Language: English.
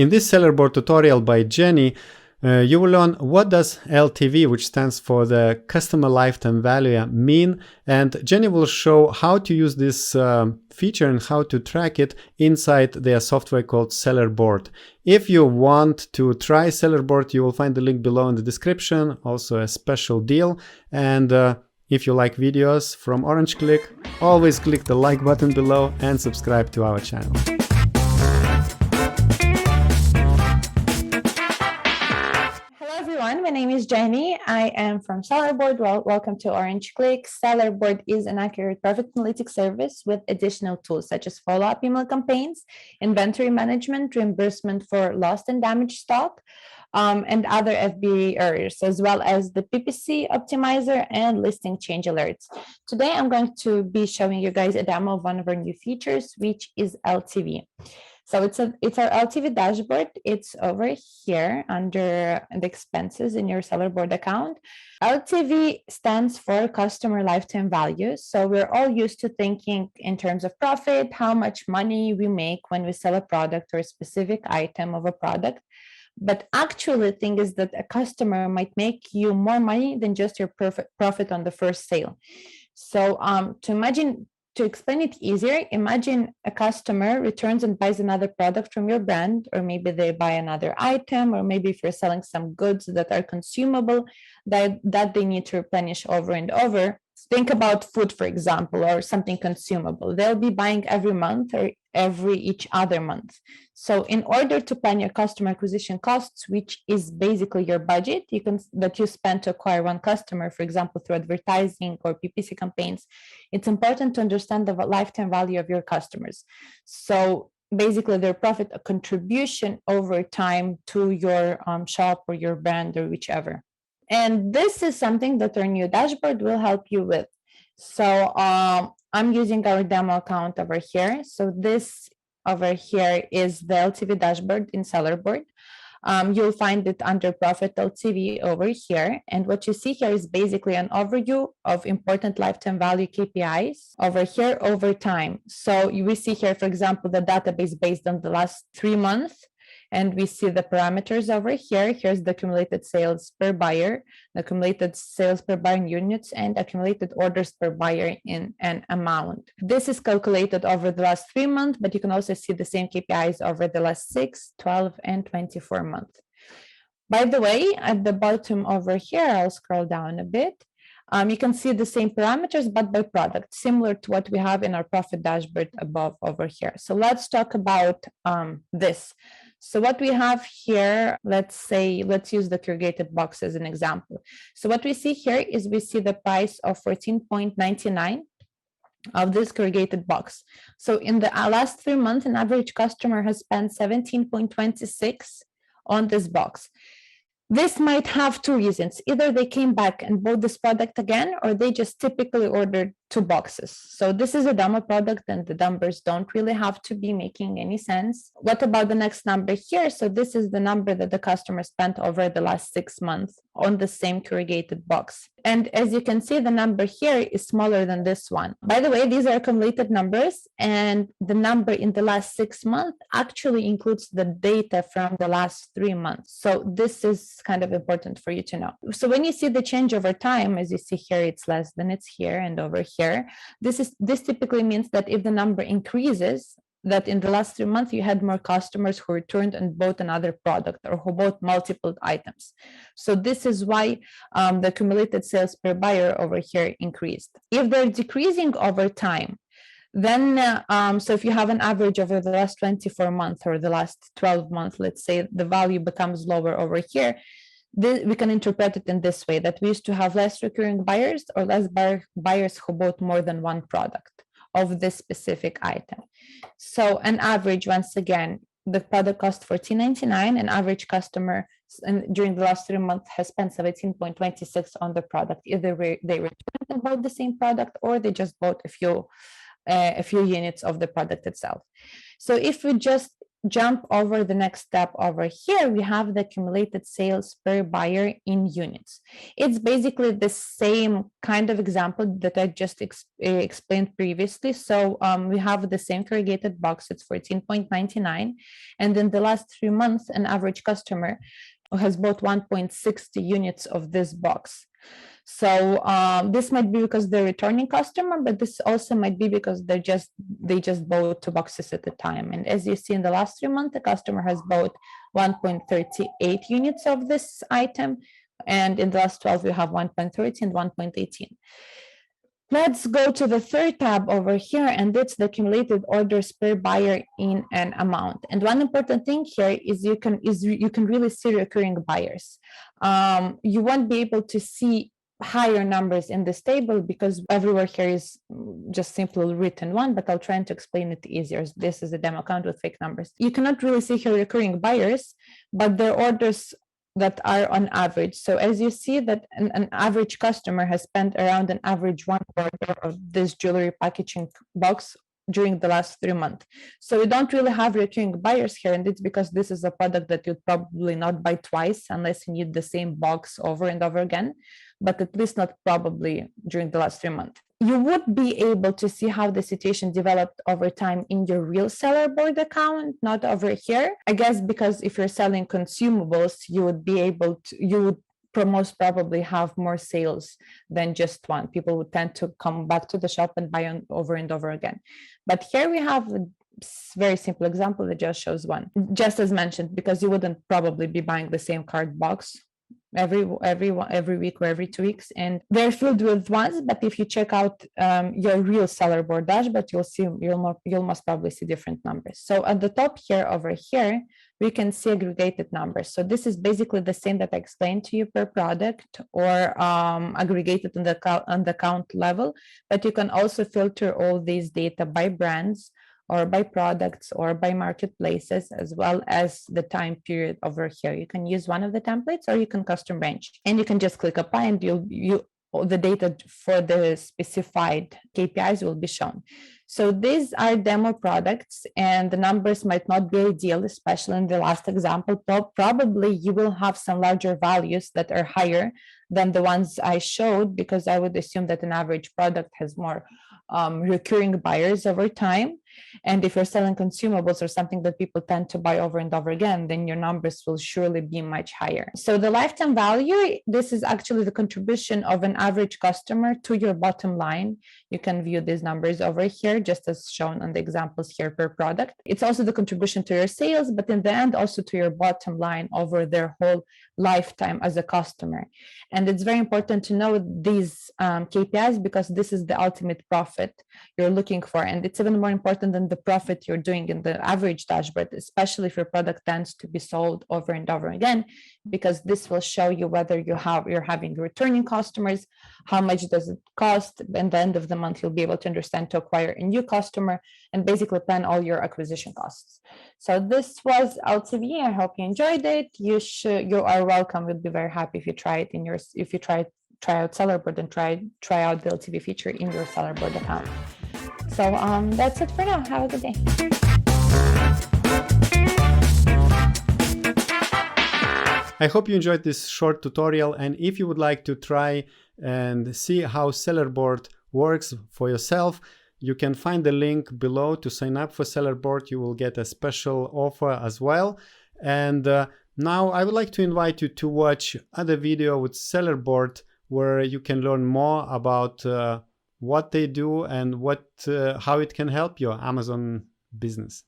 In this seller board tutorial by Jenny, you will learn what does LTV, which stands for the customer lifetime value, mean, and Jenny will show how to use this feature and how to track it inside their software called SELLERBOARD. If you want to try SELLERBOARD, you will find the link below in the description, also a special deal. And if you like videos from Orange Klik, always click the like button below and subscribe to our channel. My name is Jenny. I am from SELLERBOARD. Welcome to Orange Klik. SELLERBOARD is an accurate profit analytics service with additional tools such as follow-up email campaigns, inventory management, reimbursement for lost and damaged stock, and other FBA errors, as well as the PPC optimizer and listing change alerts. Today, I'm going to be showing you guys a demo of one of our new features, which is LTV. So it's our LTV dashboard. It's over here under the expenses in your SELLERBOARD account. LTV stands for customer lifetime value. So we're all used to thinking in terms of profit, how much money we make when we sell a product or a specific item of a product. But actually, the thing is that a customer might make you more money than just your profit on the first sale. So to explain it easier, imagine a customer returns and buys another product from your brand, or maybe they buy another item, or maybe if you're selling some goods that are consumable that they need to replenish over and over. Think about food, for example, or something consumable. They'll be buying every month or each other month. So in order to plan your customer acquisition costs, which is basically your budget that you spend to acquire one customer, for example, through advertising or PPC campaigns, it's important to understand the lifetime value of your customers. So basically their profit contribution over time to your shop or your brand or whichever. And this is something that our new dashboard will help you with. So I'm using our demo account over here. So this over here is the LTV dashboard in SELLERBOARD. You'll find it under Profit LTV over here. And what you see here is basically an overview of important lifetime value KPIs over here over time. So we see here, for example, the database based on the last 3 months. And we see the parameters over here. Here's the accumulated sales per buyer, the accumulated sales per buyer in units, and accumulated orders per buyer in an amount. This is calculated over the last 3 months, but you can also see the same KPIs over the last 6, 12, and 24 months. By the way, at the bottom over here, I'll scroll down a bit. You can see the same parameters, but by product, similar to what we have in our profit dashboard above over here. So let's talk about this. So what we have here, let's use the corrugated box as an example. So what we see here is we see the price of 14.99 of this corrugated box. So in the last 3 months, an average customer has spent 17.26 on this box. This might have 2 reasons. Either they came back and bought this product again, or they just typically ordered 2 boxes. So this is a demo product and the numbers don't really have to be making any sense. What about the next number here? So this is the number that the customer spent over the last 6 months on the same corrugated box. And as you can see, the number here is smaller than this one. By the way, these are accumulated numbers, and the number in the last 6 months actually includes the data from the last 3 months. So this is kind of important for you to know. So when you see the change over time, as you see here, it's less than it's here and over here. This typically means that if the number increases, that in the last 3 months you had more customers who returned and bought another product or who bought multiple items. So this is why the accumulated sales per buyer over here increased. If they're decreasing over time, then so if you have an average over the last 24 months or the last 12 months, let's say the value becomes lower over here, we can interpret it in this way, that we used to have less recurring buyers or less buyers who bought more than one product of this specific item. So an average, once again, the product cost $14.99. An average customer during the last 3 months has spent 17.26 on the product. Either they returned and bought the same product, or they just bought a few units of the product itself. So if we just jump over the next step over here, we have the accumulated sales per buyer in units. It's basically the same kind of example that I just explained previously. So we have the same corrugated box, it's 14.99, and in the last 3 months, an average customer has bought 1.60 units of this box. So this might be because they're returning customer, but this also might be because they just bought 2 boxes at a time. And as you see, in the last 3 months, the customer has bought 1.38 units of this item, and in the last 12, we have 1.30 and 1.18. Let's go to the third tab over here, and it's the accumulated orders per buyer in an amount. And one important thing here is you can really see recurring buyers. You won't be able to see higher numbers in this table because everywhere here is just simply written 1, but I'll try to explain it easier. This is a demo account with fake numbers. You cannot really see here recurring buyers, but their orders that are on average. So as you see that an average customer has spent around an average 1 quarter of this jewelry packaging box during the last 3 months. So we don't really have recurring buyers here, and it's because this is a product that you'd probably not buy twice unless you need the same box over and over again, but at least not probably during the last 3 months. You would be able to see how the situation developed over time in your real seller board account, not over here. I guess because if you're selling consumables, you would be able to, you would most probably have more sales than just one. People would tend to come back to the shop and buy over and over again. But here we have a very simple example that just shows one. Just as mentioned, because you wouldn't probably be buying the same card box every week or every 2 weeks, and they're filled with ones. But if you check out your real seller board dashboard, you'll most probably see different numbers. So at the top here over here, we can see aggregated numbers. So this is basically the same that I explained to you per product, or aggregated on the account level, but you can also filter all these data by brands, or by products, or by marketplaces, as well as the time period over here. You can use one of the templates, or you can custom range, and you can just click apply, and the data for the specified KPIs will be shown. So these are demo products, and the numbers might not be ideal, especially in the last example. Probably you will have some larger values that are higher than the ones I showed, because I would assume that an average product has more recurring buyers over time. And if you're selling consumables or something that people tend to buy over and over again, then your numbers will surely be much higher. So the lifetime value, this is actually the contribution of an average customer to your bottom line. You can view these numbers over here, just as shown on the examples here per product. It's also the contribution to your sales, but in the end, also to your bottom line over their whole lifetime as a customer. And it's very important to know these KPIs, because this is the ultimate profit you're looking for. And it's even more important than the profit you're doing in the average dashboard, especially if your product tends to be sold over and over again, because this will show you whether you're having returning customers, how much does it cost. At the end of the month, you'll be able to understand to acquire a new customer and basically plan all your acquisition costs. So this was LTV. I hope you enjoyed it. You are welcome. We'll be very happy if you try it if you try out SellerBoard and try out the LTV feature in your SellerBoard account. So that's it for now. Have a good day. I hope you enjoyed this short tutorial, and if you would like to try and see how SellerBoard works for yourself, you can find the link below to sign up for SellerBoard. You will get a special offer as well. And now I would like to invite you to watch other video with SellerBoard, where you can learn more about what they do and how it can help your Amazon business.